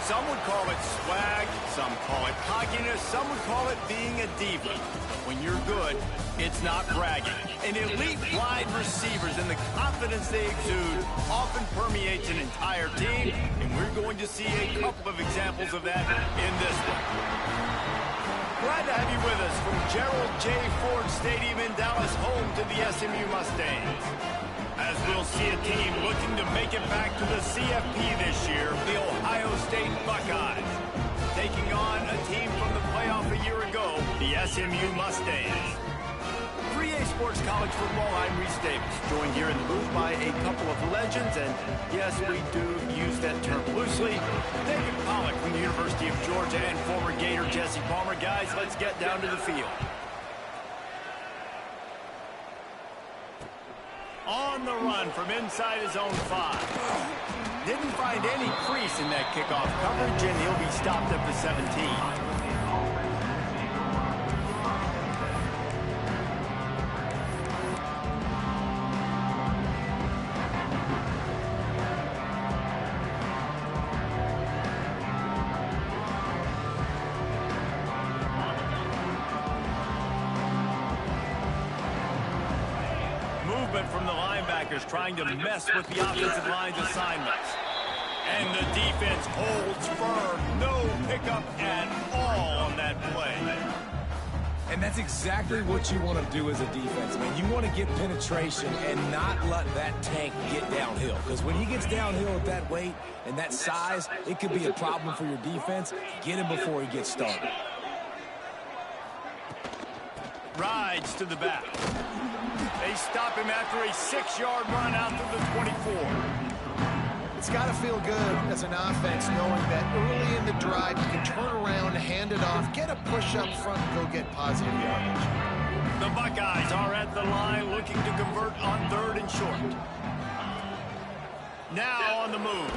Some would call it swag, some call it cockiness, some would call it being a diva. When you're good, it's not bragging. And elite wide receivers and the confidence they exude often permeates an entire team, and we're going to see a couple of examples of that in this one. Glad to have you with us from Gerald J. Ford Stadium in Dallas, home to the SMU Mustangs. As we'll see a team looking to make it back to the CFP this year, the Ohio State Buckeyes, taking on a team from the playoff a year ago, the SMU Mustangs. 3A Sports College Football, I'm Reese Davis, joined here in the booth by a couple of legends, and yes, we do use that term loosely. David Pollack from the University of Georgia and former Gator Jesse Palmer. Guys, let's get down to the field. On the run from inside his own 5. Didn't find any crease in that kickoff coverage, and he'll be stopped at the 17. From the linebackers trying to mess with the offensive line's assignments. And the defense holds firm. No pickup at all on that play. And that's exactly what you want to do as a defense, man. You want to get penetration and not let that tank get downhill. Because when he gets downhill at that weight and that size, it could be a problem for your defense. Get him before he gets started. Rides to the back. They stop him after a 6-yard run out to the 24. It's got to feel good as an offense knowing that early in the drive you can turn around, hand it off, get a push up front, and go get positive yardage. The Buckeyes are at the line looking to convert on 3rd and short. Now on the move.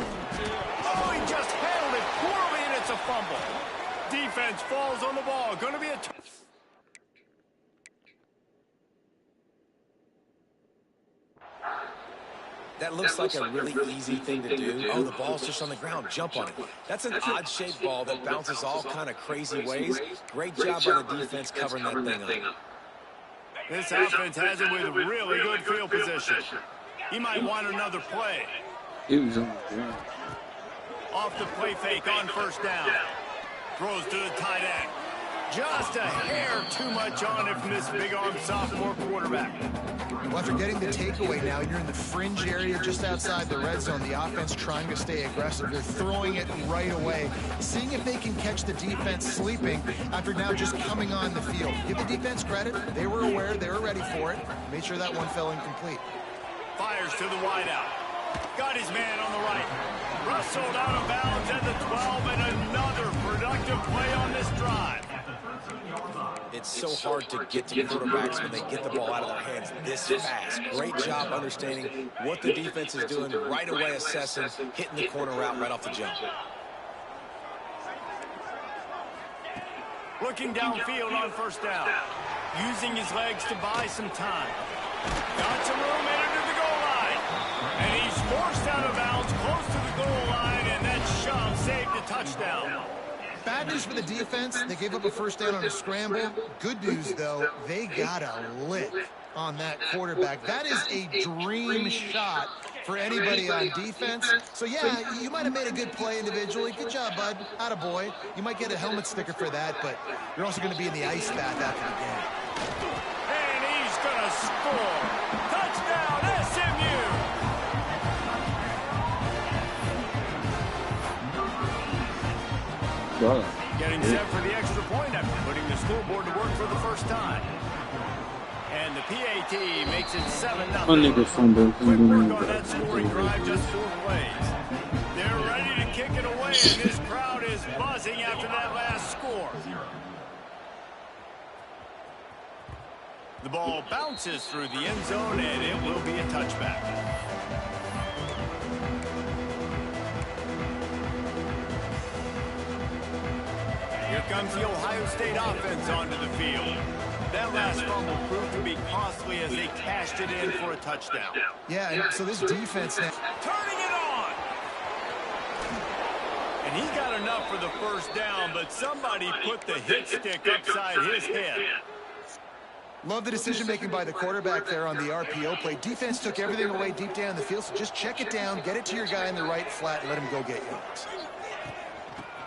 Oh, he just handled it poorly, and it's a fumble. Defense falls on the ball. Going to be a... That looks like a really easy thing to do. Oh, the ball's just on the ground. Jump on it. That's an odd-shaped ball that bounces all kind of crazy ways. Great job by the defense covering that thing up. This offense has it with really good field position. He might want another play. Off the play fake on 1st down. Throws to the tight end. Just a hair too much on it from this big-arm sophomore quarterback. Well, after getting the takeaway now, you're in the fringe area just outside the red zone. The offense trying to stay aggressive. They're throwing it right away, seeing if they can catch the defense sleeping after now just coming on the field. Give the defense credit. They were aware. They were ready for it. Made sure that one fell incomplete. Fires to the wideout. Got his man on the right. Rustled out of bounds at the 12, and another productive play on this drive. It's so hard to get to quarterbacks when they get the ball out of their hands this fast. Great job understanding what the defense is doing, right away assessing, hitting the corner route right off the jump. Looking downfield on 1st down. Using his legs to buy some time. Got some room into the goal line. And he's forced out of bounds close to the goal line, and that shove saved a touchdown. Bad news for the defense. They gave up a 1st down on a scramble. Good news, though, they got a lick on that quarterback. That is a dream shot for anybody on defense. So, yeah, you might have made a good play individually. Good job, bud. Attaboy. You might get a helmet sticker for that, but you're also going to be in the ice bath after the game. And he's going to score. Touchdown, SMU. Getting set for the extra point after putting the scoreboard to work for the first time. And the PAT makes it 7-0. Quick work on that scoring drive, just 4 plays. They're ready to kick it away, and this crowd is buzzing after that last score. The ball bounces through the end zone, and it will be a touchback. Here comes the Ohio State offense onto the field. That last fumble proved to be costly as they cashed it in for a touchdown. Yeah, and so this defense now... Turning it on! And He got enough for the first down, but somebody put the hit stick upside his head. Love the decision-making by the quarterback there on the RPO play. Defense took everything away deep down the field, so just check it down, get it to your guy in the right flat, and let him go get yards.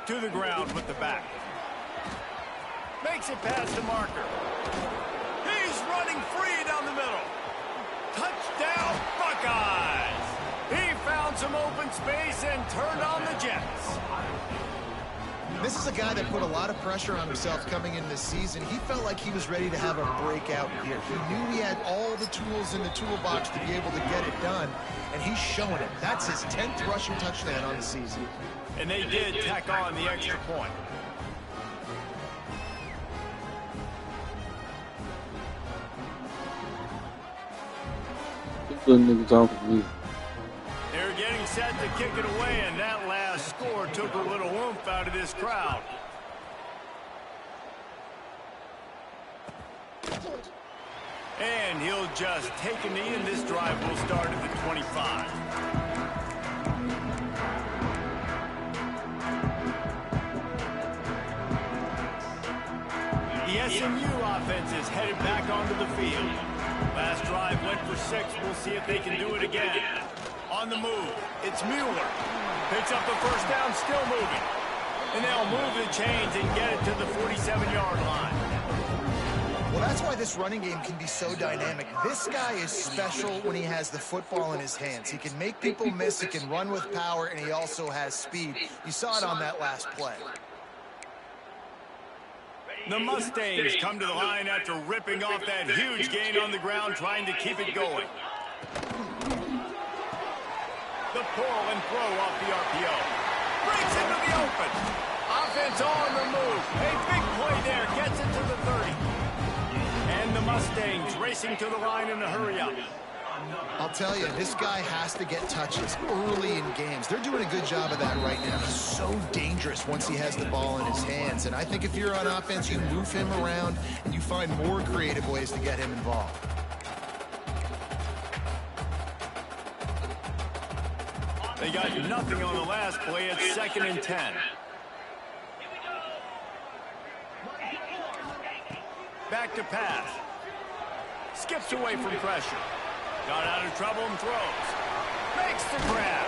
To the ground with the back. Makes it past the marker. He's running free down the middle. Touchdown, Buckeyes! He found some open space and turned on the Jets. This is a guy that put a lot of pressure on himself coming into this season. He felt like he was ready to have a breakout year. He knew he had all the tools in the toolbox to be able to get it done, and he's showing it. That's his 10th rushing touchdown on the season. And they did tack on the extra point. They're getting set to kick it away, and that last score took a little oomph out of this crowd. And he'll just take a knee, and this drive will start at the 25. The SMU offense is headed back onto the field. Last drive went for 6. We'll see if they can do it again. On the move, it's Mueller. Picks up the first down, still moving. And they'll move the chains and get it to the 47-yard line. Well, that's why this running game can be so dynamic. This guy is special when he has the football in his hands. He can make people miss, he can run with power, and he also has speed. You saw it on that last play. The Mustangs come to the line after ripping off that huge gain on the ground, trying to keep it going. The pull and throw off the RPO. Breaks into the open. Offense on the move. A big play there. Gets it to the 30. And the Mustangs racing to the line in a hurry-up. I'll tell you, this guy has to get touches early in games. They're doing a good job of that right now. He's so dangerous once he has the ball in his hands. And I think if you're on offense, you move him around and you find more creative ways to get him involved. They got nothing on the last play. It's 2nd and 10. Back to pass. Skips away from pressure. Got out of trouble and throws. Makes the grab.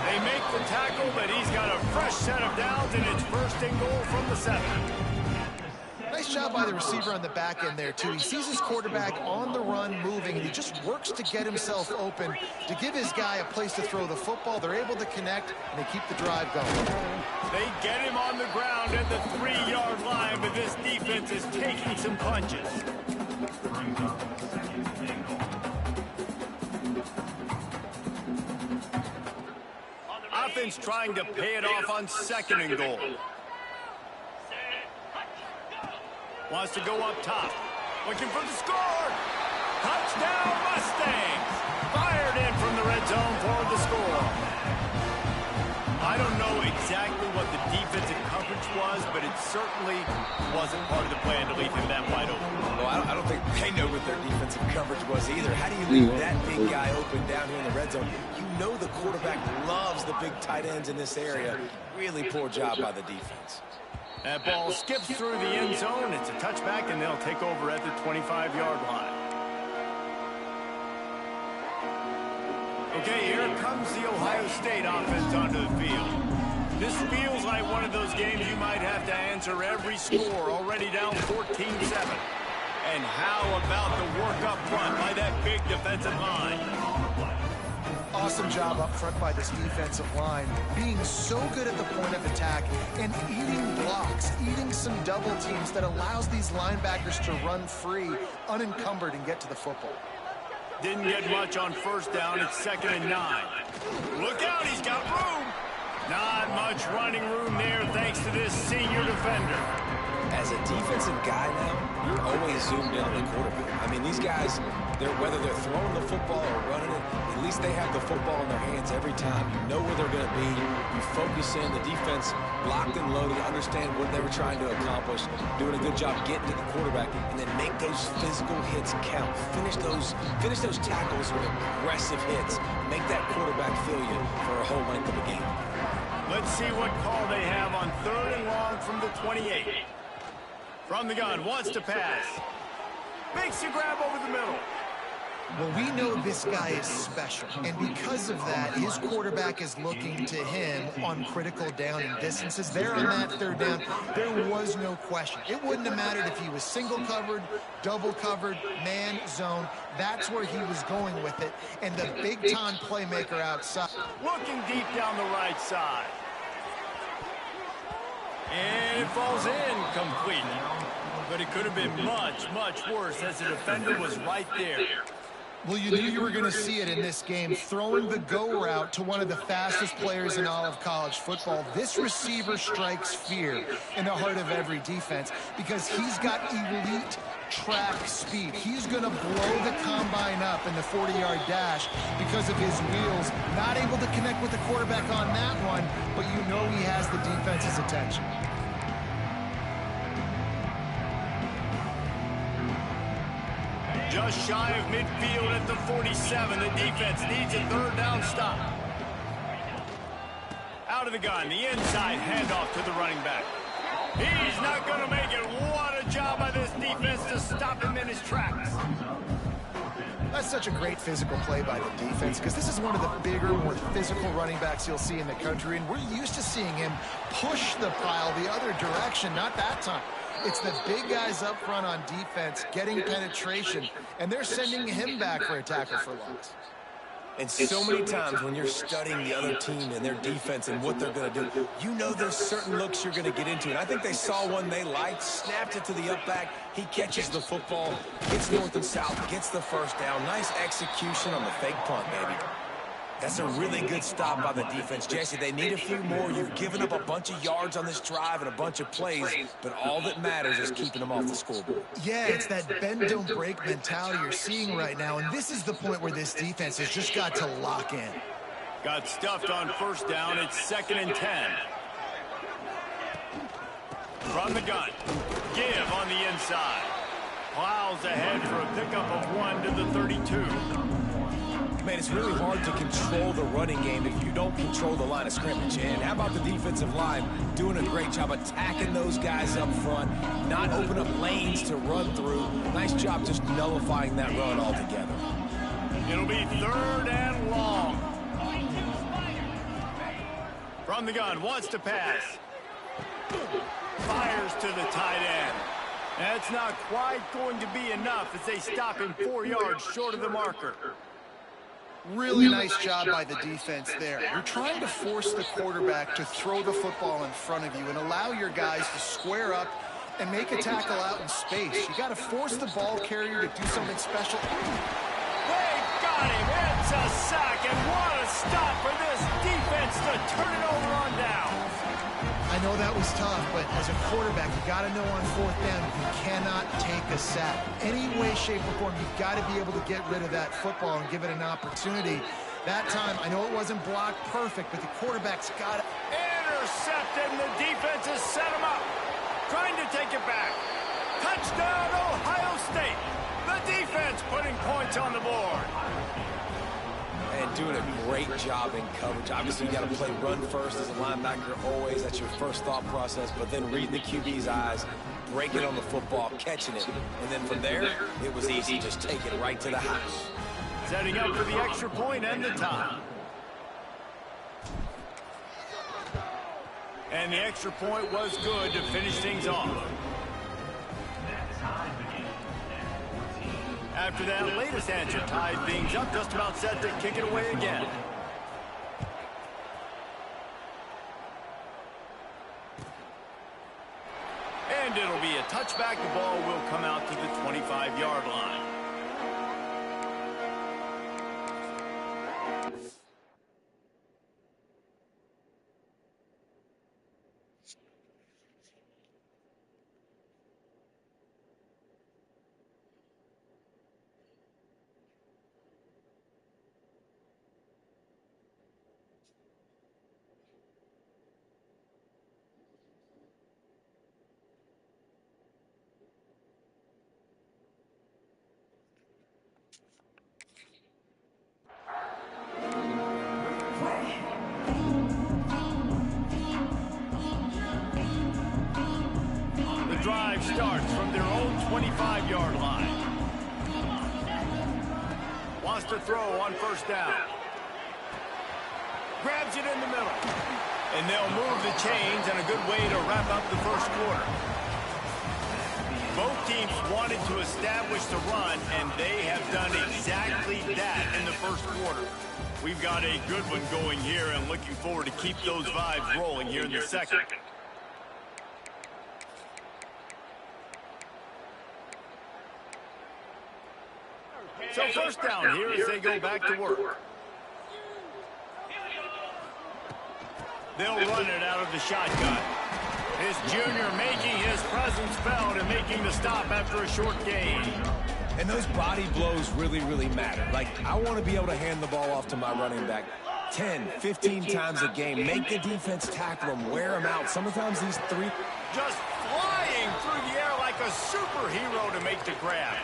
They make the tackle, but he's got a fresh set of downs, and it's 1st and goal from the 7. Nice job by the receiver on the back end there, too. He sees his quarterback on the run moving, and he just works to get himself open to give his guy a place to throw the football. They're able to connect, and they keep the drive going. They get him on the ground at the 3-yard line, but this defense is taking some punches. Offense trying to pay it off on 2nd and goal. Wants to go up top. Looking for the score. Touchdown Mustangs. Fired in from the red zone for the score. I don't know exactly what the defensive coverage was, but it certainly wasn't part of the plan to leave him that wide open. Well, I don't think they know what their defensive coverage was either. How do you leave that big guy open down here in the red zone? You know the quarterback loves the big tight ends in this area. Really poor job by the defense. That ball skips through the end zone. It's a touchback, and they'll take over at the 25-yard line. Okay, here comes the Ohio State offense onto the field. This feels like one of those games you might have to answer every score, already down 14-7. And how about the work up front by that big defensive line? Awesome job up front by this defensive line, being so good at the point of attack and eating blocks, eating some double teams that allows these linebackers to run free, unencumbered, and get to the football. Didn't get much on 1st down. It's 2nd and 9. Look out, he's got room. Not much running room there thanks to this senior defender. As a defensive guy now, you're always zoomed in on the quarterback. I mean, these guys, whether they're throwing the football or running it, at least they have the football in their hands every time. You know where they're going to be. You focus in. The defense locked and loaded, understand what they were trying to accomplish, doing a good job getting to the quarterback, and then make those physical hits count. Finish those tackles with aggressive hits. Make that quarterback feel you for a whole length of a game. Let's see what call they have on 3rd and long from the 28. From the gun, wants to pass. Makes a grab over the middle. Well, we know this guy is special, and because of that, his quarterback is looking to him on critical down and distances. There on that 3rd down, there was no question. It wouldn't have mattered if he was single covered, double covered, man, zone. That's where he was going with it, and the big-time playmaker outside. Looking deep down the right side. And it falls in complete. But it could have been much, much worse as the defender was right there. Well, you knew you were going to see it in this game, throwing the go route to one of the fastest players in all of college football. This receiver strikes fear in the heart of every defense because he's got elite track speed. He's going to blow the combine up in the 40-yard dash because of his wheels. Not able to connect with the quarterback on that one, but you know he has the defense's attention. Just shy of midfield at the 47. The defense needs a 3rd down stop. Out of the gun, the inside handoff to the running back. He's not going to make it. What a job by this defense to stop him in his tracks. That's such a great physical play by the defense because this is one of the bigger, more physical running backs you'll see in the country, and we're used to seeing him push the pile the other direction, not that time. It's the big guys up front on defense getting penetration, and they're sending him back for a tackle for loss. And so many times when you're studying the other team and their defense and what they're going to do, you know there's certain looks you're going to get into. And I think they saw one they liked, snapped it to the up back. He catches the football, gets north and south, gets the 1st down. Nice execution on the fake punt, baby. That's a really good stop by the defense. Jesse, they need a few more. You've given up a bunch of yards on this drive and a bunch of plays, but all that matters is keeping them off the scoreboard. Yeah, it's that bend, don't break mentality you're seeing right now, and this is the point where this defense has just got to lock in. Got stuffed on 1st down. It's 2nd and 10. From the gun. Give on the inside. Plows ahead for a pickup of 1 to the 32. Man, it's really hard to control the running game if you don't control the line of scrimmage. And how about the defensive line doing a great job attacking those guys up front, not open up lanes to run through. Nice job just nullifying that run altogether. It'll be 3rd and long. From the gun, wants to pass. Fires to the tight end. That's not quite going to be enough as they stop him 4 yards short of the marker. Really nice job by the defense there. You're trying to force the quarterback to throw the football in front of you and allow your guys to square up and make a tackle out in space. You got to force the ball carrier to do something special. They've got him. It's a sack, and what a stop for this defense to turn it over on down. I know that was tough, but as a quarterback, you got to know on 4th down you cannot take a sack. Any way, shape, or form, you've got to be able to get rid of that football and give it an opportunity. That time, I know it wasn't blocked perfect, but the quarterback's got it. Intercepted, and the defense has set him up. Trying to take it back. Touchdown, Ohio State. The defense putting points on the board. And doing a great job in coverage. Obviously, you got to play run first as a linebacker always. That's your first thought process. But then reading the QB's eyes, breaking on the football, catching it. And then from there, it was easy. Just take it right to the house. Setting up for the extra point and the tie. And the extra point was good to finish things off. After that latest answer tied things up, just about set to kick it away again. And it'll be a touchback. The ball will come out to the 25-yard line. drive starts from their own 25-yard line. Wants to throw on first down. Grabs it in the middle. And they'll move the chains, and a good way to wrap up the first quarter. Both teams wanted to establish the run, and they have done exactly that in the first quarter. We've got a good one going here, and looking forward to keep those vibes rolling here in the second. So first down here as they go back to work. They'll run it out of the shotgun. His junior making his presence felt and making the stop after a short gain. And those body blows really, really matter. Like, I want to be able to hand the ball off to my running back 10, 15 times a game. Make the defense tackle him, wear him out. Sometimes these three... Just flying through the air like a superhero to make the grab.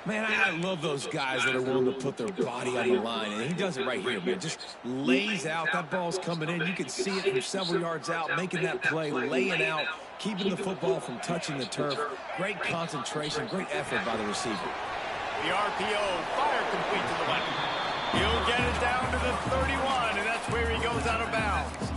Man, I love those guys that are willing to put their body on the line, and he does it right here, man. Just lays out. That ball's coming in. You can see it from several yards out, making that play, laying out, keeping the football from touching the turf. Great concentration, great effort by the receiver. The RPO, fire complete to the left. He'll get it down to the 31, and that's where he goes out of bounds.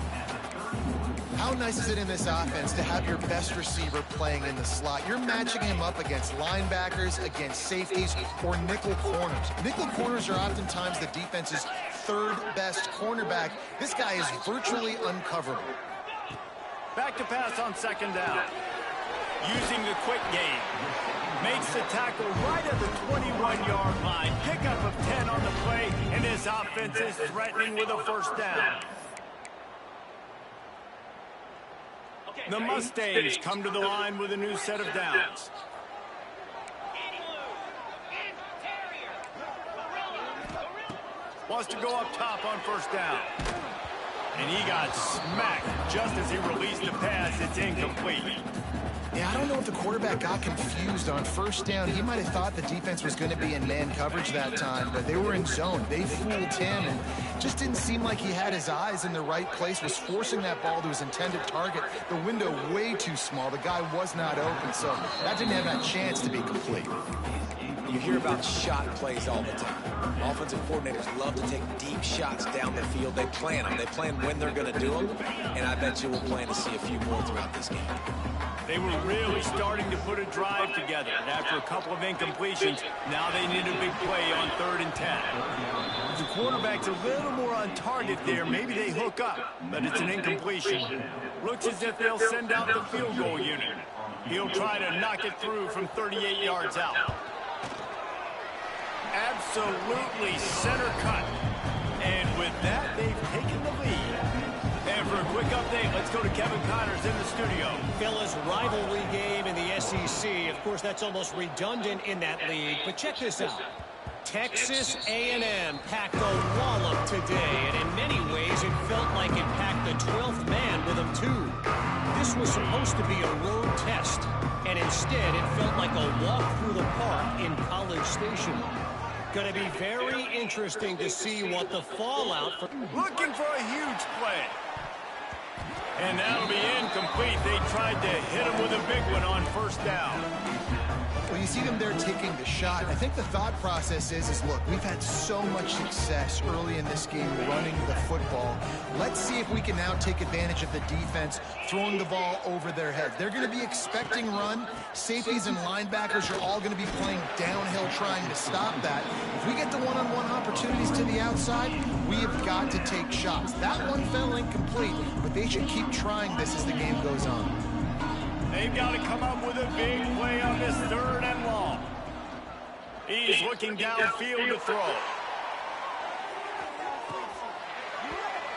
How nice is it in this offense to have your best receiver playing in the slot? You're matching him up against linebackers, against safeties, or nickel corners. Nickel corners are oftentimes the defense's third best cornerback. This guy is virtually uncoverable. Back to pass on second down. Using the quick game. Makes the tackle right at the 21-yard line. Pickup of 10 on the play, and his offense is threatening with a first down. The Mustangs come to the line with a new set of downs. Wants to go up top on first down. And he got smacked just as he released the pass. It's incomplete. Yeah, I don't know if the quarterback got confused on first down. He might have thought the defense was going to be in man coverage that time, but they were in zone. They fooled him and just didn't seem like he had his eyes in the right place, was forcing that ball to his intended target. The window way too small. The guy was not open, so that didn't have that chance to be complete. You hear about shot plays all the time. Offensive coordinators love to take deep shots down the field. They plan them. They plan when they're going to do them, and I bet you we'll plan to see a few more throughout this game. They were really starting to put a drive together. And after a couple of incompletions, now they need a big play on 3rd and 10. The quarterback's a little more on target there. Maybe they hook up, but it's an incompletion. Looks as if they'll send out the field goal unit. He'll try to knock it through from 38 yards out. Absolutely center cut. And with that, they've taken the lead. And for a quick update, let's go to Kevin Connors in the studio. Fellas, rivalry game in the SEC. Of course, that's almost redundant in that league. But check this out. Texas A&M packed a wallop today. And in many ways, it felt like it packed the 12th man with them, too. This was supposed to be a road test. And instead, it felt like a walk through the park in College Station. Going to be very interesting to see what the fallout for... Looking for a huge play. And that'll be incomplete. They tried to hit him with a big one on first down. Well, you see them there taking the shot. I think the thought process is look, we've had so much success early in this game running the football. Let's see if we can now take advantage of the defense throwing the ball over their heads. They're going to be expecting run. Safeties and linebackers are all going to be playing downhill trying to stop that. If we get the one-on-one opportunities to the outside, we have got to take shots. That one fell incomplete, but they should keep trying this as the game goes on. They've got to come up with a big play on this 3rd and long. He's looking downfield to throw.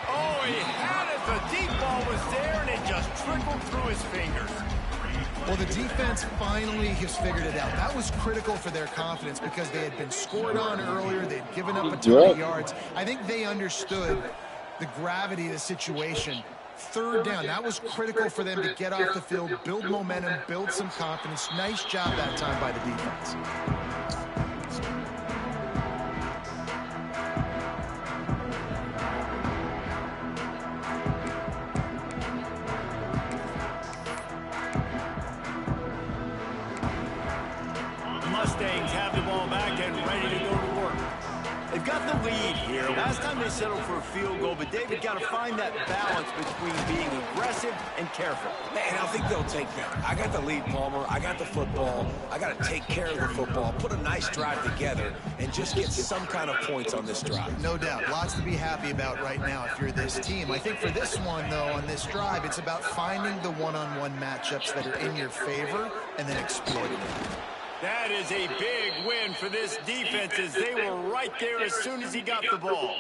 Oh, he had it. The deep ball was there, and it just trickled through his fingers. Well, the defense finally has figured it out. That was critical for their confidence because they had been scored on earlier. They had given up a ton of yards. I think they understood the gravity of the situation. 3rd down, that was critical for them to get off the field, build momentum, build some confidence. Nice job that time by the defense. Mustangs have the ball back and ready to go to work. They've got the lead here. Last time they settled for a field goal, but David got to find that balance between being aggressive and careful. Man, I think they'll take that. I got the lead, Palmer. I got the football. I got to take care of the football, put a nice drive together, and just get some kind of points on this drive. No doubt. Lots to be happy about right now if you're this team. I think for this one, though, on this drive, it's about finding the one-on-one matchups that are in your favor and then exploiting them. That is a big win for this defense as they were right there as soon as he got the ball.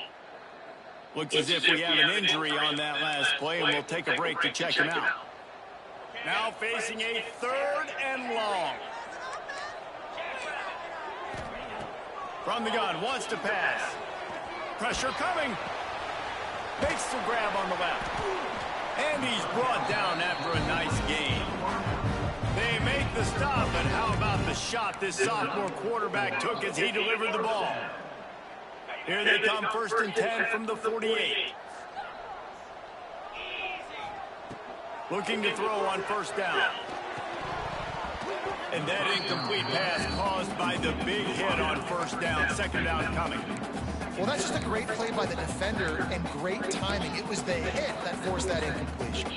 Looks as if we have an injury on that last play, and we'll take a break to check him out. Now facing a 3rd and long. From the gun, wants to pass. Pressure coming. Makes the grab on the left. And he's brought down after a nice gain. They make the stop, but how about the shot this sophomore quarterback took as he delivered the ball? Here they come, 1st and 10 from the 48. Looking to throw on 1st down. And that incomplete pass caused by the big hit on 1st down. 2nd down coming. Well, that's just a great play by the defender and great timing. It was the hit that forced that incompletion.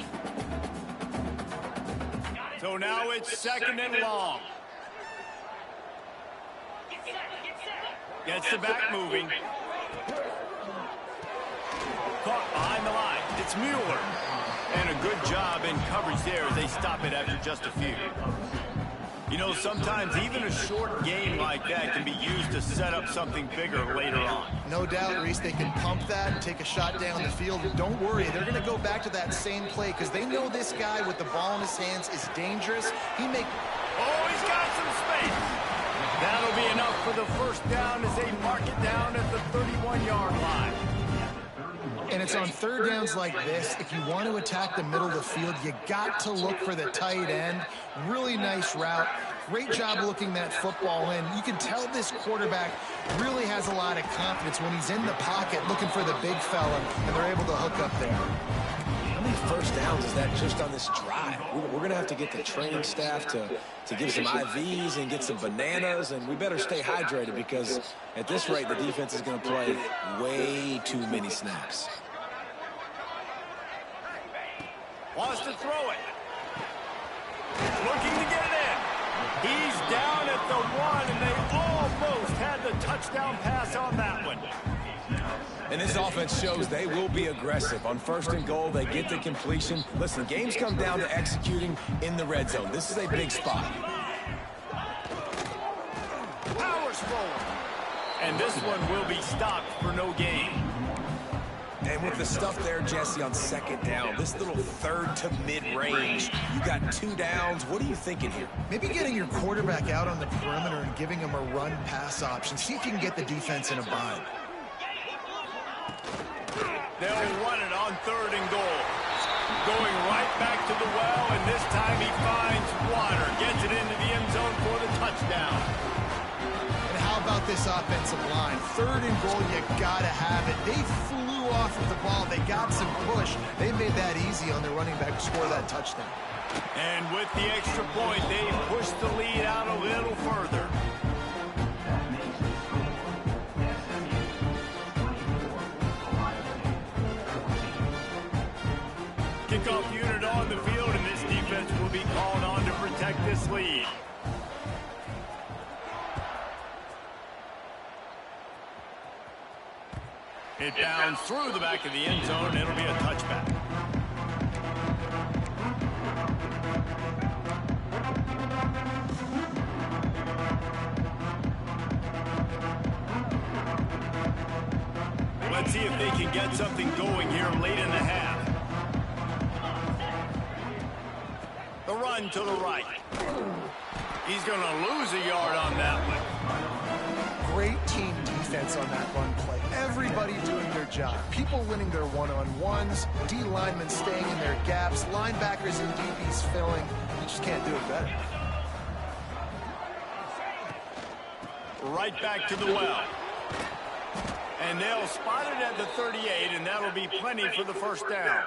So now it's 2nd and long. Gets the back moving. Caught behind the line. It's Mueller. And a good job in coverage there as they stop it after just a few. You know, sometimes even a short game like that can be used to set up something bigger later on. No doubt, Reese, they can pump that and take a shot down the field. And don't worry, they're going to go back to that same play because they know this guy with the ball in his hands is dangerous. Oh, he's got some space. That'll be enough for the 1st down as they mark it down at the 31-yard line. And it's on 3rd downs like this. If you want to attack the middle of the field, you got to look for the tight end. Really nice route. Great job looking that football in. You can tell this quarterback really has a lot of confidence when he's in the pocket looking for the big fella, and they're able to hook up there. How many 1st downs is that just on this drive? We're going to have to get the training staff to give some IVs and get some bananas, and we better stay hydrated because at this rate, the defense is going to play way too many snaps. Wants to throw it. Looking to get it in. He's down at the 1, and they almost had the touchdown pass on that one. And this offense shows they will be aggressive. On 1st and goal, they get the completion. Listen, games come down to executing in the red zone. This is a big spot. Powers forward. And this one will be stopped for no gain. And with the stuff there, Jesse, on 2nd down, this little 3rd to mid-range, you got 2 downs. What are you thinking here? Maybe getting your quarterback out on the perimeter and giving him a run-pass option. See if you can get the defense in a bind. They'll run it on 3rd and goal. Going right back to the well, and this time he finds water. Gets it into the end zone for the touchdown. And how about this offensive line? 3rd and goal, you gotta have it. They flew off of the ball. They got some push. They made that easy on their running back to score that touchdown. And with the extra point, they pushed the lead out a little further. Kickoff unit on the field, and this defense will be called on to protect this lead. It bounds through the back of the end zone, and it'll be a touchback. Let's see if they can get something going here late in the half. The run to the right. He's going to lose a yard on that one. Great team defense on that run play. Everybody doing their job. People winning their one-on-ones, D linemen staying in their gaps, linebackers and DBs filling. You just can't do it better. Right back to the well. And they'll spot it at the 38, and that'll be plenty for the 1st down.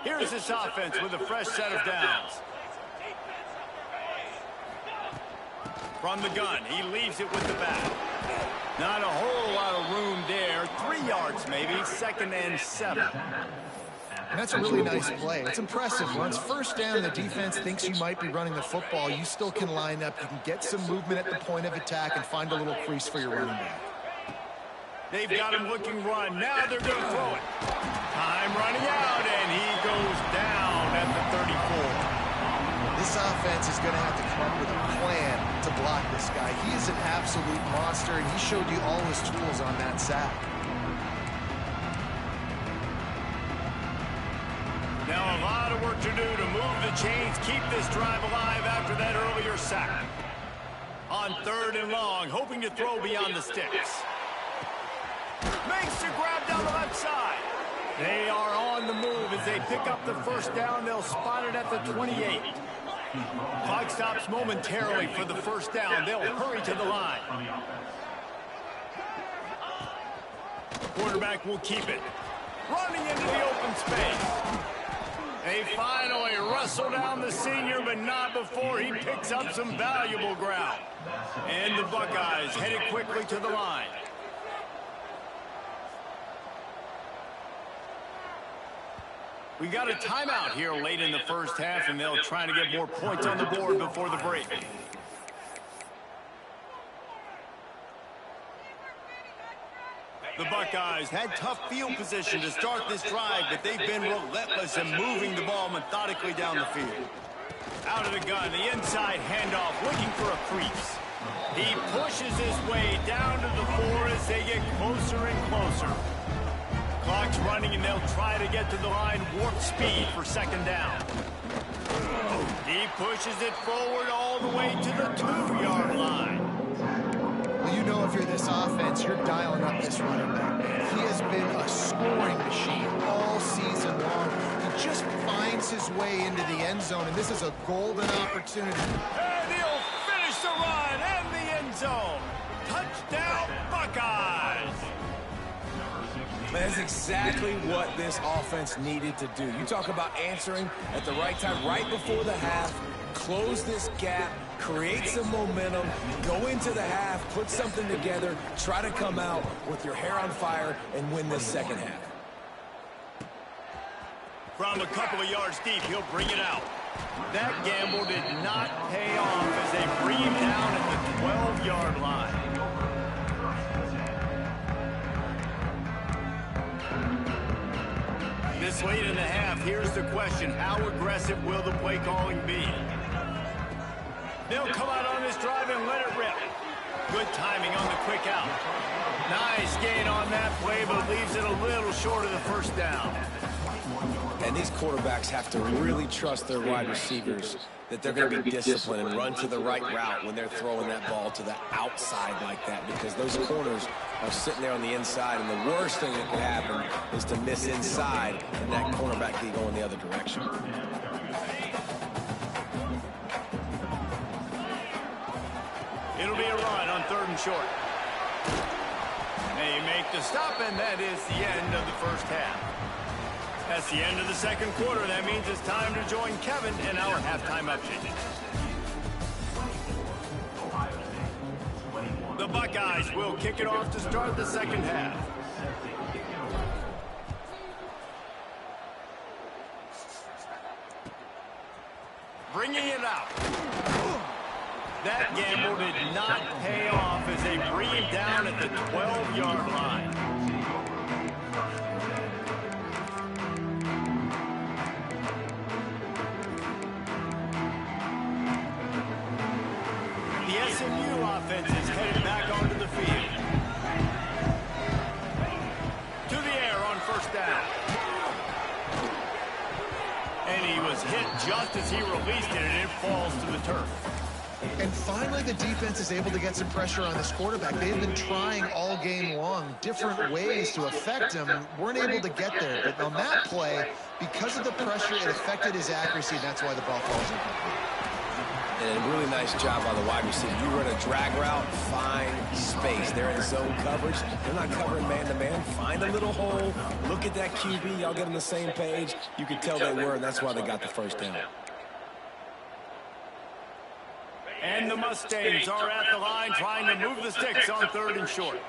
Here's this offense with a fresh set of downs. From the gun, he leaves it with the back. Not a whole lot of room there. 3 yards maybe, 2nd and 7. And that's a really nice play. It's impressive. Once first down, the defense thinks you might be running the football. You still can line up. You can get some movement at the point of attack and find a little crease for your running back. They've got him looking run. Now they're going to throw it. Time running out, and he goes down at the 34. This offense is going to have to come up with a plan to block this guy. He is an absolute monster, and he showed you all his tools on that sack. Now a lot of work to do to move the chains, keep this drive alive after that earlier sack. On 3rd and long, hoping to throw beyond the sticks. Makes the grab down the left side. They are on the move as they pick up the first down. They'll spot it at the 28. Clock stops momentarily for the first down. They'll hurry to the line. Quarterback will keep it. Running into the open space. They finally wrestle down the senior, but not before he picks up some valuable ground. And the Buckeyes headed quickly to the line. We got a timeout here late in the first half, and they'll try to get more points on the board before the break. The Buckeyes had tough field position to start this drive, but they've been relentless in moving the ball methodically down the field. Out of the gun, the inside handoff, looking for a crease. He pushes his way down to the 4 as they get closer and closer. Clock's running, and they'll try to get to the line warp speed for 2nd down. He pushes it forward all the way to the 2-yard line. Well, you know if you're this offense, you're dialing up this running back, man. He has been a scoring machine all season long. He just finds his way into the end zone, and this is a golden opportunity. And he'll finish the run and the end zone. Touchdown, Buckeyes! That's exactly what this offense needed to do. You talk about answering at the right time, right before the half, close this gap, create some momentum, go into the half, put something together, try to come out with your hair on fire and win this second half. From a couple of yards deep, he'll bring it out. That gamble did not pay off as they bring him down at the 12-yard line. This late in the half, here's the question. How aggressive will the play calling be? They'll come out on this drive and let it rip. Good timing on the quick out. Nice gain on that play, but leaves it a little short of the first down. And these quarterbacks have to really trust their wide receivers that they're going to be disciplined and run to the right route when they're throwing that ball to the outside like that, because those corners are sitting there on the inside, and the worst thing that could happen is to miss inside and that cornerback can go in the other direction. It'll be a run on 3rd and short. They make the stop, and that is the end of the first half. That's the end of the second quarter. That means it's time to join Kevin in our halftime update. The Buckeyes will kick it off to start the second half. Bringing it out. That gamble did not pay off as they bring him down at the 12-yard line. The SMU offense is headed back onto the field. To the air on first down. And he was hit just as he released it, and it falls to the turf. And finally, the defense is able to get some pressure on this quarterback. They've been trying all game long different ways to affect him. Weren't able to get there. But on that play, because of the pressure, it affected his accuracy, and that's why the ball falls incomplete. And a really nice job by the wide receiver. You run a drag route, find space. They're in zone coverage. They're not covering man-to-man. Find a little hole. Look at that QB. Y'all get on the same page. You could tell they were, and that's why they got the first down. And the Mustangs are at the line trying to move the sticks on 3rd and short.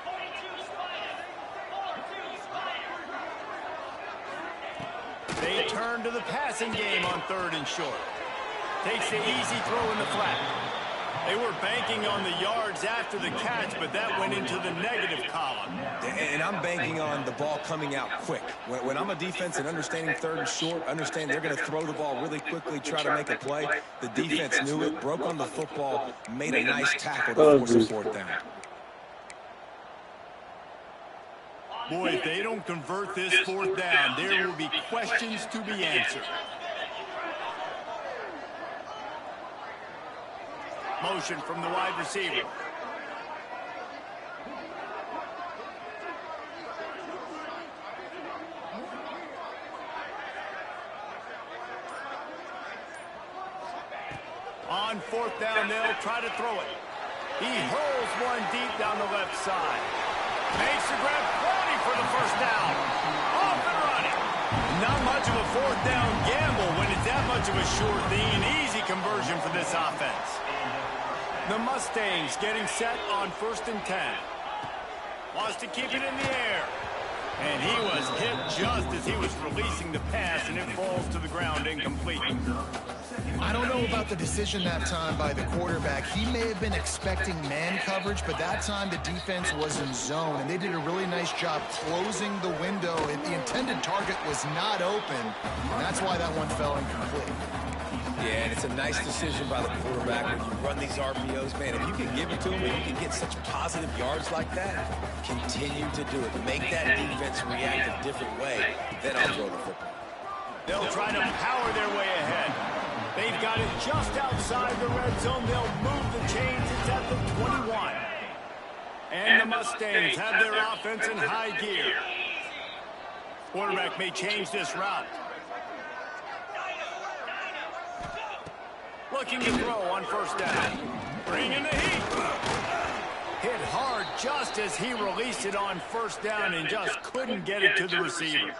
They turn to the passing game on 3rd and short. Takes the easy throw in the flat. They were banking on the yards after the catch, but that went into the negative column. And I'm banking on the ball coming out quick. When I'm a defense and understanding 3rd and short, understand they're going to throw the ball really quickly, try to make a play. The defense knew it, broke on the football, made a nice tackle to force a 4th down. Boy, if they don't convert this 4th down, there will be questions to be answered. Motion from the wide receiver. On 4th down, they'll try to throw it. He hurls one deep down the left side. Makes the grab, quality for the first down. Off and running. Not much of a 4th down gamble when it's that much of a sure thing. An easy conversion for this offense. The Mustangs getting set on 1st and 10. Wants to keep it in the air. And he was hit just as he was releasing the pass, and it falls to the ground incomplete. I don't know about the decision that time by the quarterback. He may have been expecting man coverage, but that time the defense was in zone, and they did a really nice job closing the window. The intended target was not open, and that's why that one fell incomplete. Yeah, and it's a nice decision by the quarterback when you run these RPOs. Man, if you can give it to him and you can get such positive yards like that, continue to do it. Make that defense react a different way, then I'll throw the football. They'll try to power their way ahead. They've got it just outside the red zone. They'll move the chains. It's at the 21. And the Mustangs have their offense in high gear. Quarterback may change this route. Looking to throw on 1st down. Bringing the heat. Hit hard just as he released it on 1st down and just couldn't get it to the receiver.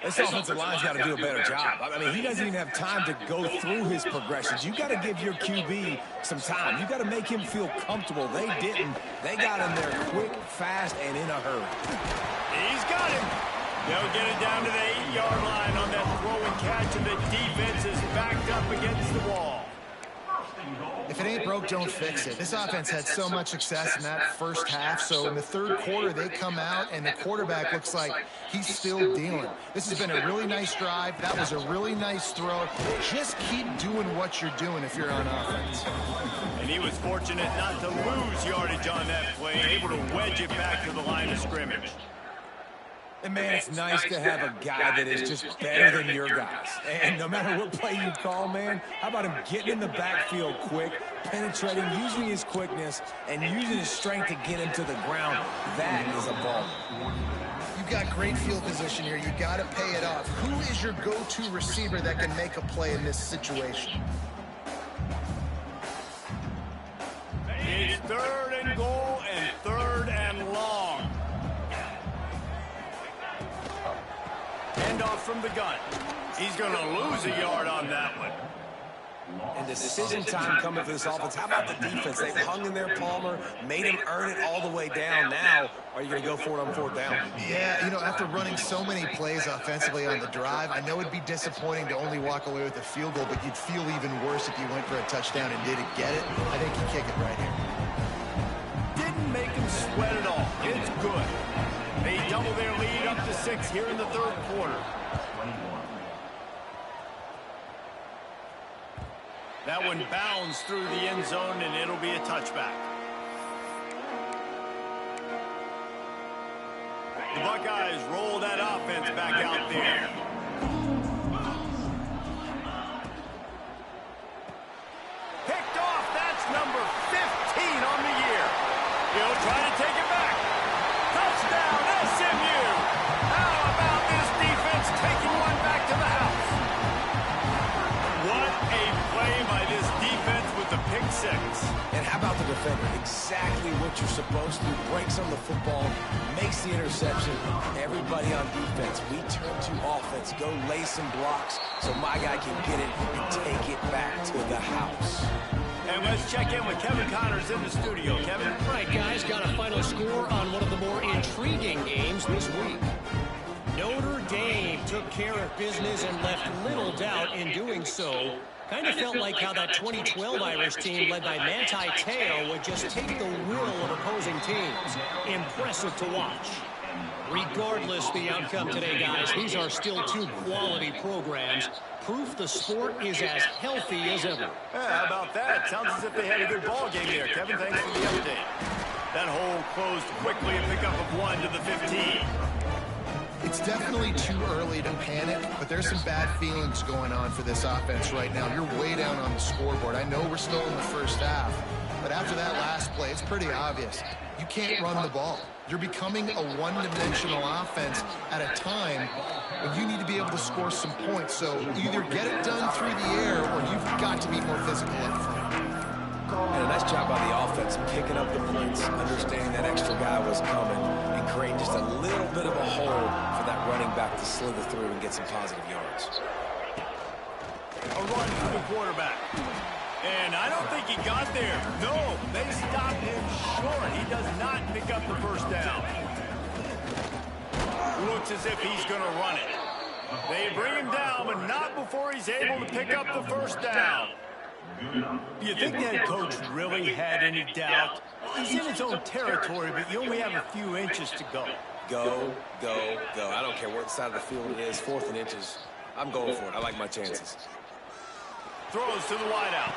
This offensive line's got to do a better job. I mean, he doesn't even have time to go through his progressions. You got to give your QB some time. You got to make him feel comfortable. They didn't. They got him there quick, fast, and in a hurry. He's got him. They'll get it down to the 8-yard line on that throw and catch, and the defense is backed up against the wall. If it ain't broke, don't fix it. This offense had so much success in that first half, so in the 3rd quarter, they come out, and the quarterback looks like he's still dealing. This has been a really nice drive. That was a really nice throw. Just keep doing what you're doing if you're on offense. And he was fortunate not to lose yardage on that play, able to wedge it back to the line of scrimmage. And, man, it's nice to have a guy that is just better than your guys. And no matter what play you call, man, how about him getting in the backfield quick, penetrating, using his quickness, and using his strength to get him to the ground. That is a ball. You've got great field position here. You got to pay it off. Who is your go-to receiver that can make a play in this situation? It's 3rd and goal and 3rd and long. Handoff from the gun. He's going to lose a yard on that one. And decision time coming for this offense. How about the defense? They've hung in there, Palmer, made him earn it all the way down. Now, are you going to go for it on 4th down? Yeah, you know, after running so many plays offensively on the drive, I know it'd be disappointing to only walk away with a field goal, but you'd feel even worse if you went for a touchdown and didn't get it. I think you kick it right here. Didn't make him sweat at all. It's good. They double their lead up to 6 here in the 3rd quarter. That one bounds through the end zone, and it'll be a touchback. The Buckeyes roll that offense back out there. Picked off. That's number 15 on the year. He'll try to take it back. Touchdown, SMU. How about this defense taking one back to the house? What a play by this defense with 6. And how about the defender? Exactly what you're supposed to do. Breaks on the football, makes the interception. Everybody on defense, we turn to offense. Go lay some blocks so my guy can get it and take it back to the house. And let's check in with Kevin Connors in the studio. Kevin? All right, guys, got a final score on one of the more intriguing games this week. Notre Dame took care of business and left little doubt in doing so. Kind of felt like how that 2012 Irish team led by Manti Te'o would just take the will of opposing teams. Impressive to watch. Regardless the outcome today, guys, these are still two quality programs. Proof the sport is as healthy as ever. Yeah, how about that? Sounds as if they had a good ball game there, Kevin. Thanks for the update. That hole closed quickly, a pickup of 1 to the 15. It's definitely too early to panic, but there's some bad feelings going on for this offense right now. You're way down on the scoreboard. I know we're still in the first half, but after that last play, it's pretty obvious. You can't run the ball. You're becoming a one-dimensional offense at a time when you need to be able to score some points. So either get it done through the air or you've got to be more physical up front. And a nice job by the offense, picking up the points, understanding that extra guy was coming, and creating just a little bit of a hole for that running back to slither through and get some positive yards. A run to the quarterback. And I don't think he got there. No, they stopped him short. He does not pick up the first down. Looks as if he's going to run it. They bring him down, but not before he's able to pick up the first down. Do you think that coach really had any doubt? He's in his own territory, but you only have a few inches to go. Go, go, go. I don't care what side of the field it is, 4th and inches. I'm going for it. I like my chances. Throws to the wideout.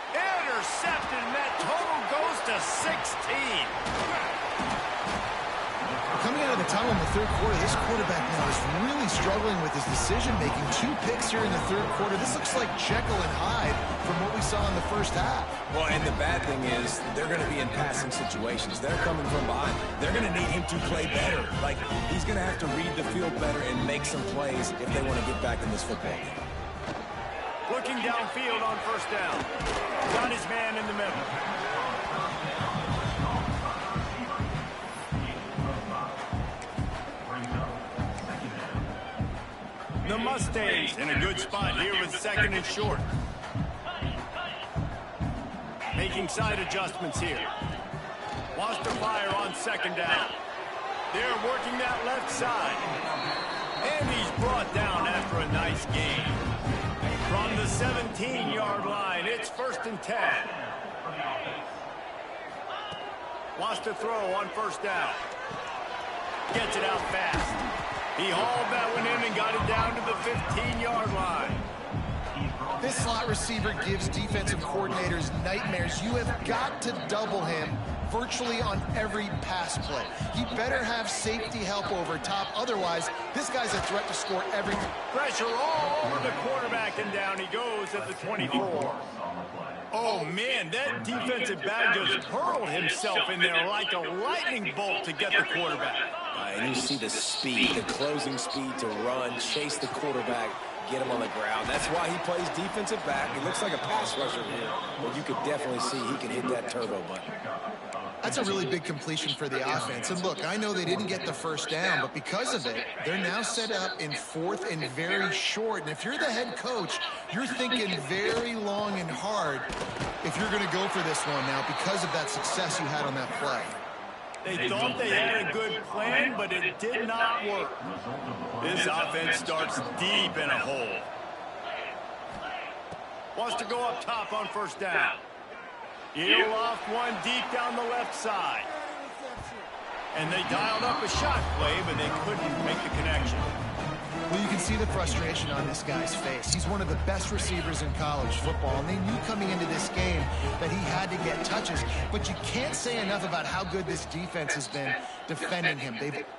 Intercepted, and that total goes to 16. Coming out of the tunnel in the third quarter, this quarterback now is really struggling with his decision-making. 2 picks here in the third quarter. This looks like Jekyll and Hyde from what we saw in the first half. Well, and the bad thing is they're going to be in passing situations. They're coming from behind. They're going to need him to play better. Like, he's going to have to read the field better and make some plays if they want to get back in this football game. Looking downfield on first down. Got his man in the middle. The Mustangs in a good spot here with 2nd and short. Making side adjustments here. Wants to fire on 2nd down. They're working that left side. And he's brought down after a nice gain. From the 17-yard line, it's 1st and 10. Wants to throw on first down. Gets it out fast. He hauled that one in and got it down to the 15-yard line. This slot receiver gives defensive coordinators nightmares. You have got to double him virtually on every pass play. He better have safety help over top. Otherwise, this guy's a threat to score every... Pressure all over the quarterback, and down he goes at the 24. Oh, man, that defensive back just hurled himself in there like a lightning bolt to get the quarterback. And you see the speed, the closing speed to run, chase the quarterback, get him on the ground. That's why he plays defensive back. He looks like a pass rusher here, but you could definitely see he can hit that turbo button. That's a really big completion for the offense. And look, I know they didn't get the first down, but because of it, they're now set up in 4th and very short. And if you're the head coach, you're thinking very long and hard if you're going to go for this one now because of that success you had on that play. They thought they had a good plan, but it did not work. This offense starts deep in a hole. Wants to go up top on first down. He'll off one deep down the left side. And they dialed up a shot play, but they couldn't make the connection. Well, you can see the frustration on this guy's face. He's one of the best receivers in college football, and they knew coming into this game that he had to get touches. But you can't say enough about how good this defense has been defending him.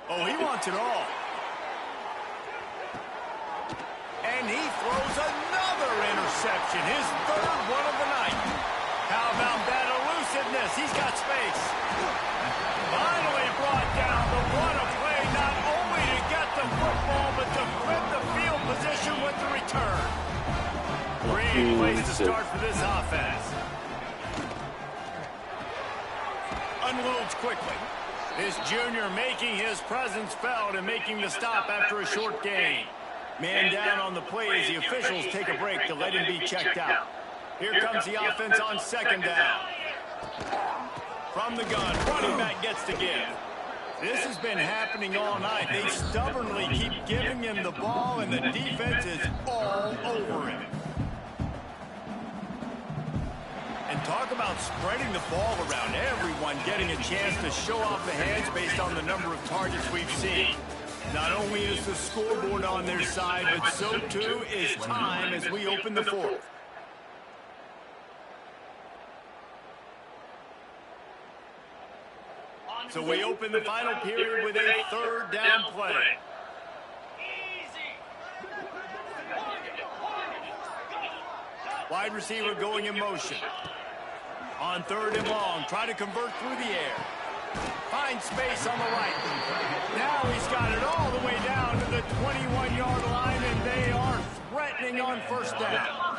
Oh, he wants it all. And he throws another interception, his 3rd one of the night. How about that elusiveness? He's got space. Finally brought down, but what a play, not only to get the football, but to flip the field position with the return. Great place to start for this offense. unloads quickly. This junior making his presence felt and making the stop after a short gain. Man down on the play as the officials take a break to let him be checked out. Here comes the offense on second down. From the gun, running back gets the give. This has been happening all night. They stubbornly keep giving him the ball, and the defense is all over him. And talk about spreading the ball around. Everyone getting a chance to show off the hands based on the number of targets we've seen. Not only is the scoreboard on their side, but so too is time as we open the fourth. So we open the final period with a third down play. Wide receiver going in motion. On third and long, try to convert through the air. Finds space on the right. Now he's got it all the way down to the 21-yard line, and they are threatening on first down.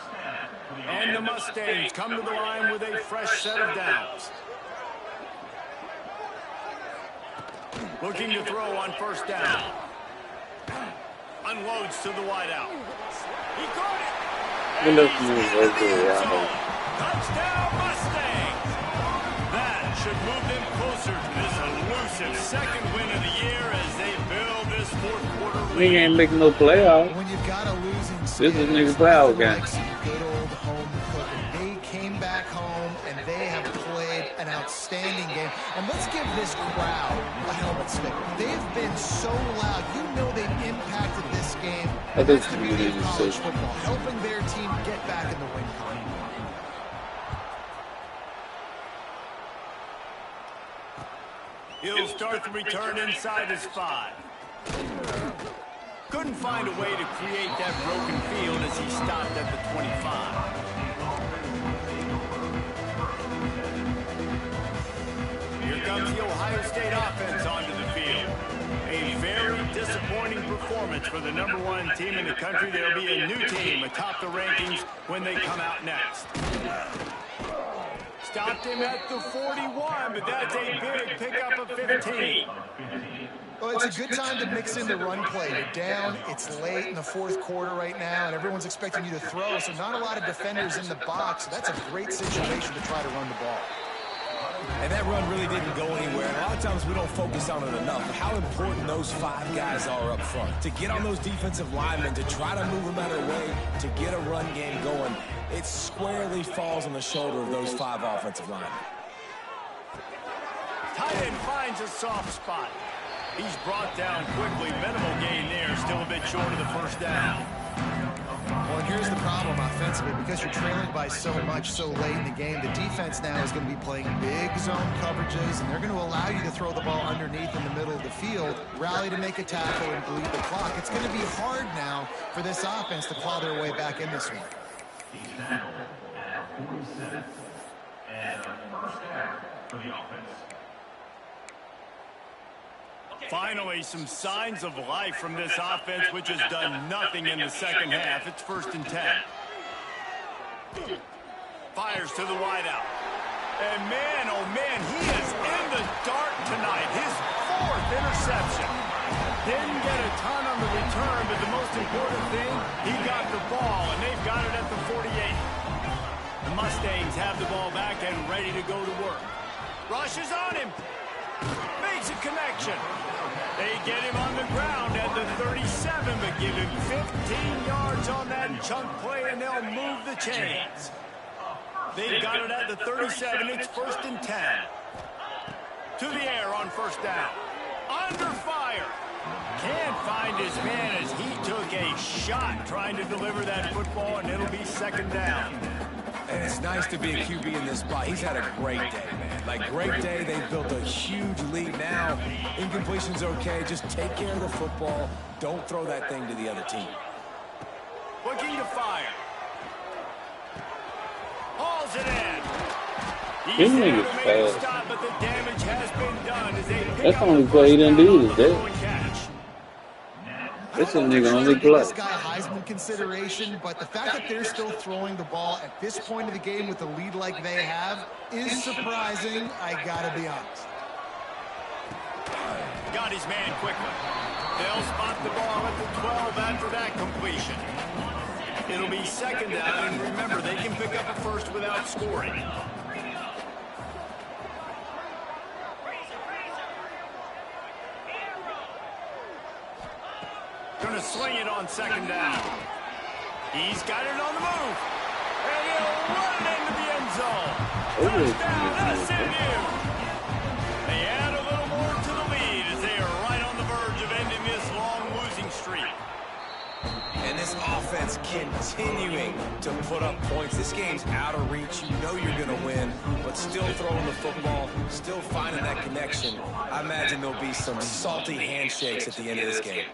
And the Mustangs come to the line with a fresh set of downs. Looking to throw on first down. Unloads to the wideout. He caught it. Touchdown Mustangs. That should move them closer to this elusive second win of the year as they build this fourth quarter lead. We ain't making no playoffs. When you've got a losing this is a nigga playoff game. Good old home cooking. They came back home and they have played an outstanding game. And let's give this crowd a helmet stick. They've been so loud. You know they've impacted this game. I think that's the beauty of college football, helping their team get back in the win column. He'll start the return inside his 5. Couldn't find a way to create that broken field as he stopped at the 25. Here comes the Ohio State offense onto the field. A very disappointing performance for the #1 team in the country. There'll be a new team atop the rankings when they come out next. Stopped him at the 41, but that's a big pickup of 15. Well, it's a good time to mix in the run play. You're down, it's late in the fourth quarter right now, and everyone's expecting you to throw, so not a lot of defenders in the box. So that's a great situation to try to run the ball. And that run really didn't go anywhere. And a lot of times we don't focus on it enough. But how important those 5 guys are up front. To get on those defensive linemen, to try to move them out of the way, to get a run game going, it squarely falls on the shoulder of those 5 offensive linemen. Tight end finds a soft spot. He's brought down quickly. Minimal gain there. Still a bit short of the first down. Well, and here's the problem offensively. Because you're trailing by so much so late in the game, the defense now is going to be playing big zone coverages, and they're going to allow you to throw the ball underneath in the middle of the field, rally to make a tackle, and bleed the clock. It's going to be hard now for this offense to claw their way back in this one. He's now at 47 and first down for the offense. Finally, some signs of life from this offense, which has done nothing in the second half. It's 1st and 10. Fires to the wideout. And man, oh man, he is in the dark tonight. His 4th interception. Didn't get a ton on the return, but the most important thing, he got the ball, and they've got it at the 48. The Mustangs have the ball back and ready to go to work. Rushes on him. Makes a connection. They get him on the ground at the 37, but give him 15 yards on that chunk play, and they'll move the chains. They've got it at the 37. It's 1st and 10. To the air on first down. Under fire. Can't find his man as he took a shot trying to deliver that football, and it'll be 2nd down. And it's nice to be a QB in this spot. He's had a great day, man. Like, great day. They've built a huge lead now. Incompletion's okay. Just take care of the football. Don't throw that thing to the other team. Looking to fire. Hauls it in. He's there to make a stop, but the damage has been done as they pick That's up only the play he first done down do on is the that. throw and catch. This I don't know nigga if only they're trying to play. give this guy Heisman consideration, but the fact that they're still throwing the ball at this point of the game with the lead like they have is surprising, I gotta be honest. got his man quickly. They'll spot the ball at the 12 after that completion. It'll be second down, and remember, they can pick up a first without scoring. Going to swing it on second down. He's got it on the move. And he'll run it into the end zone. Touchdown, SMU. They add a little more to the lead as they are right on the verge of ending this long losing streak. And this offense continuing to put up points. This game's out of reach. You know you're going to win, but still throwing the football, still finding that connection. I imagine there'll be some salty handshakes at the end of this game.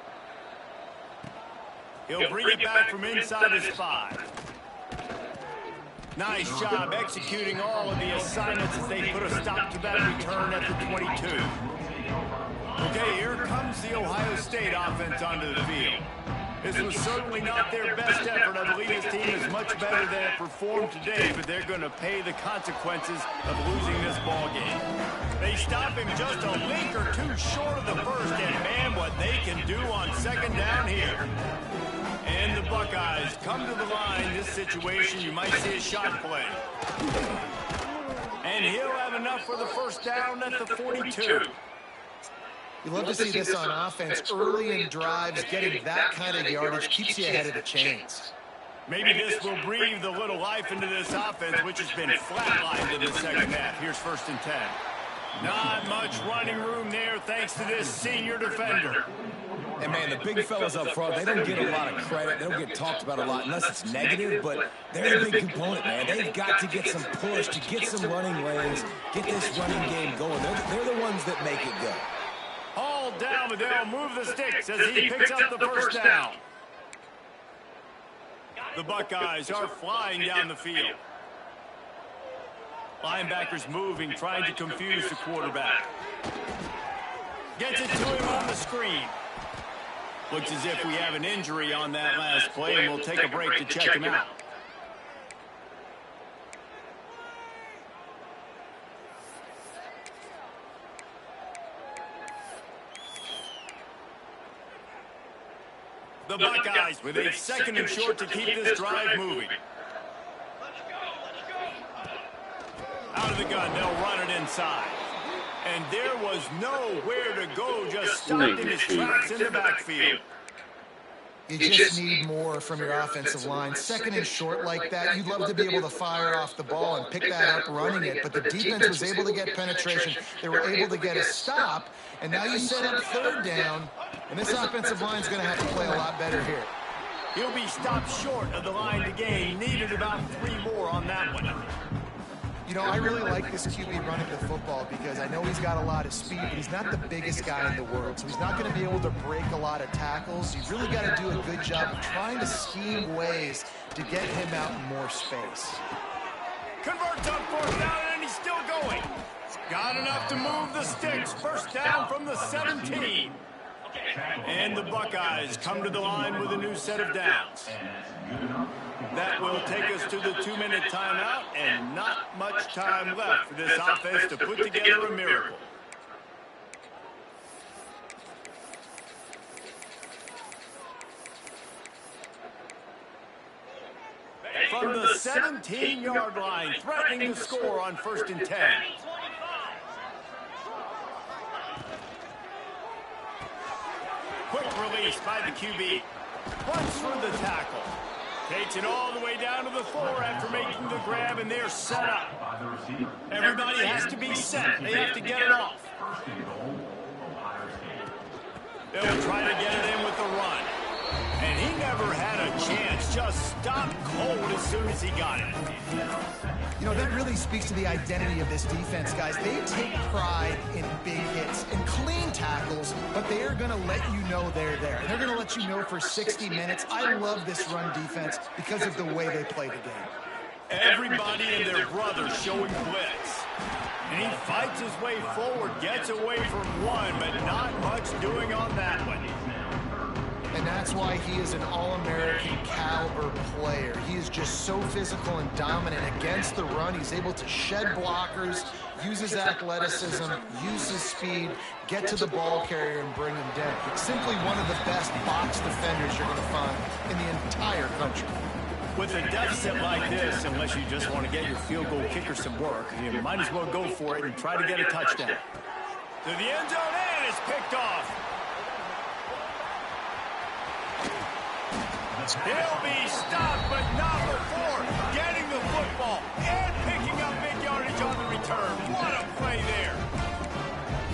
He'll bring it back from inside his 5. Nice job executing all of the assignments as they put a stop to that return at the 22. Okay, here comes the Ohio State offense onto the field. This was certainly not their best effort. I believe this team is much better than it performed today, but they're going to pay the consequences of losing this ball game. They stop him just a link or two short of the first, and man, what they can do on second down here. And the Buckeyes come to the line. This situation, you might see a shot play. And he'll have enough for the first down at the 42. You love to see this on offense. Early in drives, getting that kind of yardage keeps you ahead of the chains. Maybe this will breathe a little life into this offense, which has been flatlined in the second half. Here's 1st and 10. Not much running room there thanks to this senior defender. And, man, the big fellas up front, they don't get a lot of credit. They don't get talked about a lot unless it's negative, but they're a big component, man. They've got to get some push, to get some running lanes, get this running game going. They're the ones that make it go. All down, but they'll move the sticks as he picks up the first down. The Buckeyes are flying down the field. Linebackers moving, trying to confuse the quarterback. Gets it to him on the screen. Looks as if we have an injury on that last play, and we'll take a break to check him out. The Buckeyes with a 2nd and short to keep this drive moving. Out of the gun, they'll run it inside. And there was nowhere to go, just stopped in his tracks in the backfield. You just need more from your offensive line. 2nd and short like that, you'd love to be able to fire off the ball and pick that up running it, but the defense was able to get penetration. They were able to get a stop, and now you set up 3rd down, and this offensive line is going to have to play a lot better here. He'll be stopped short of the line to gain. Needed about 3 more on that one. You know, I really like this QB running the football because I know he's got a lot of speed, but he's not the biggest guy in the world. So he's not going to be able to break a lot of tackles. You've really got to do a good job of trying to scheme ways to get him out in more space. Converts on 4th down, and he's still going. Got enough to move the sticks. First down from the 17. And the Buckeyes come to the line with a new set of downs. That will take us to the 2-minute timeout, and not much time left for this offense to put together a miracle. From the 17-yard line, threatening to score on 1st and 10. Quick release by the QB. Runs through the tackle. Takes it all the way down to the 4 after making the grab, and they're set up. Everybody has to be set. They have to get it off. They'll try to get it in with the run. And he never had a chance. Just stopped cold as soon as he got it. You know, that really speaks to the identity of this defense, guys. They take pride in big hits and clean tackles, but they are going to let you know they're there. They're going to let you know for 60 minutes. I love this run defense because of the way they play the game. Everybody and their brother showing blitz. And he fights his way forward, gets away from one, but not much doing on that one. And that's why he is an All-American caliber player. He is just so physical and dominant against the run. He's able to shed blockers, use his athleticism, use his speed, get to the ball carrier and bring him down. Simply one of the best box defenders you're going to find in the entire country. With a deficit like this, unless you just want to get your field goal kicker some work, you might as well go for it and try to get a touchdown. To the end zone, and it's picked off. He'll be stopped, but not before getting the football and picking up big yardage on the return. What a play there.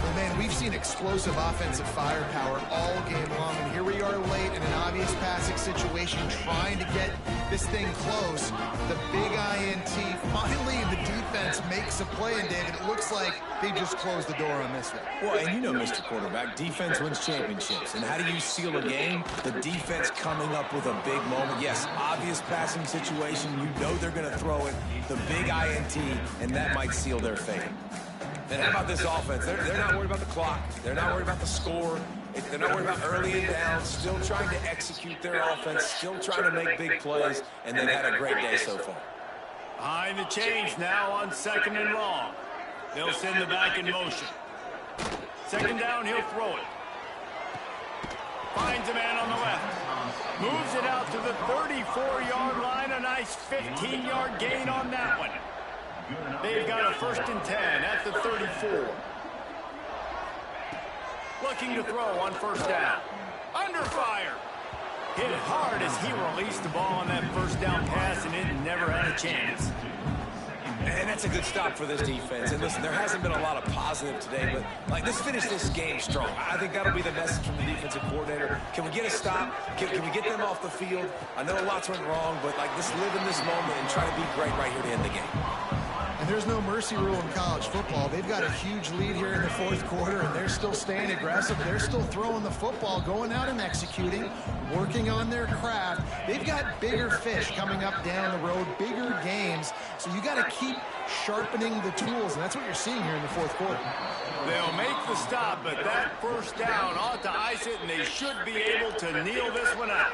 Well, man, we've seen explosive offensive firepower all game long, and here we are late in an obvious passing situation trying to get this thing close. The big INT, finally the defense makes a play, and David, it looks like they just closed the door on this one. Well, and you know, Mr. Quarterback, defense wins championships. And how do you seal a game? The defense coming up with a big moment. Yes, obvious passing situation. You know they're going to throw it. The big INT, and that might seal their fate. And how about this offense? They're not worried about the clock. They're not worried about the score. They're not worried about early and down. Still trying to execute their offense. Still trying to make big plays. And they've had a great day so far. Behind the chains now on 2nd and long. They'll send the back in motion. 2nd down, he'll throw it. Finds a man on the left. Moves it out to the 34-yard line. A nice 15-yard gain on that one. They've got a 1st and 10 at the 34. Looking to throw on 1st down. Under fire. Hit hard as he released the ball on that 1st down pass, and it never had a chance. And that's a good stop for this defense. And listen, there hasn't been a lot of positive today, but let's finish this game strong. I think that'll be the message from the defensive coordinator. Can we get a stop? Can we get them off the field? I know lots went wrong, but let's live in this moment and try to be great right here to end the game. And there's no mercy rule in college football. They've got a huge lead here in the 4th quarter, and they're still staying aggressive. They're still throwing the football, going out and executing, working on their craft. They've got bigger fish coming up down the road, bigger games. So you got to keep sharpening the tools, and that's what you're seeing here in the 4th quarter. They'll make the stop, but that 1st down ought to ice it, and they should be able to kneel this one out.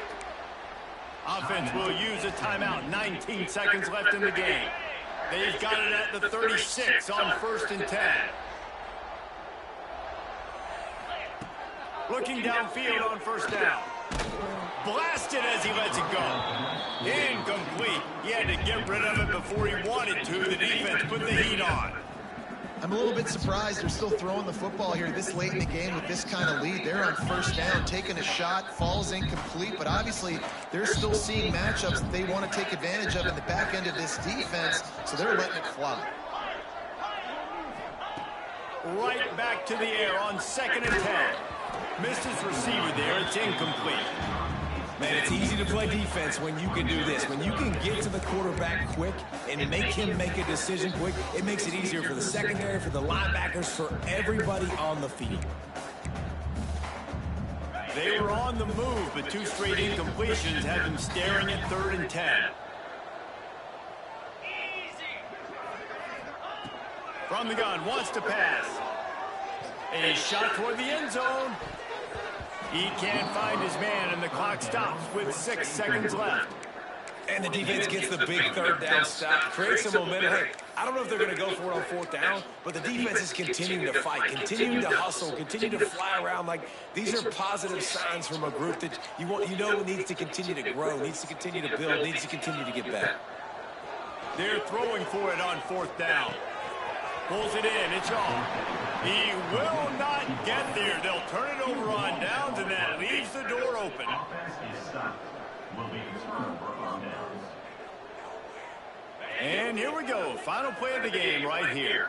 Offense will use a timeout. 19 seconds left in the game. They've got it at the 36 on 1st and 10. Looking downfield on 1st down. Blasted as he lets it go. Incomplete. He had to get rid of it before he wanted to. The defense put the heat on. I'm a little bit surprised they're still throwing the football here this late in the game with this kind of lead. They're on 1st down, taking a shot, falls incomplete, but obviously they're still seeing matchups that they want to take advantage of in the back end of this defense, so they're letting it fly. Right back to the air on 2nd and 10. Missed his receiver there. It's incomplete. Man, it's easy to play defense when you can do this. When you can get to the quarterback quick and make him make a decision quick, it makes it easier for the secondary, for the linebackers, for everybody on the field. They were on the move, but 2 straight incompletions have them staring at 3rd and 10. From the gun, wants to pass. A shot toward the end zone. He can't find his man, and the clock stops with 6 seconds left. And the defense gets the big 3rd down stop, creates some momentum. Hey, I don't know if they're going to go for it on 4th down, but the defense is continuing to fight, continuing to hustle, continue to fly around. These are positive signs from a group that you know needs to continue to grow, needs to continue to build, needs to continue to get better. They're throwing for it on 4th down. Pulls it in. It's on. He will not get there. They'll turn it over on downs, and that leaves the door open. Offense is stopped. Will be returned on downs. And here we go. Final play of the game right here.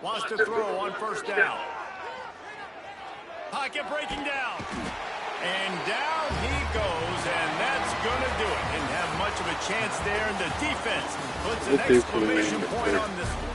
Wants to throw on 1st down. Pocket breaking down. And down he goes, and that's going to do it. Didn't have much of a chance there, and the defense puts an exclamation point on this one.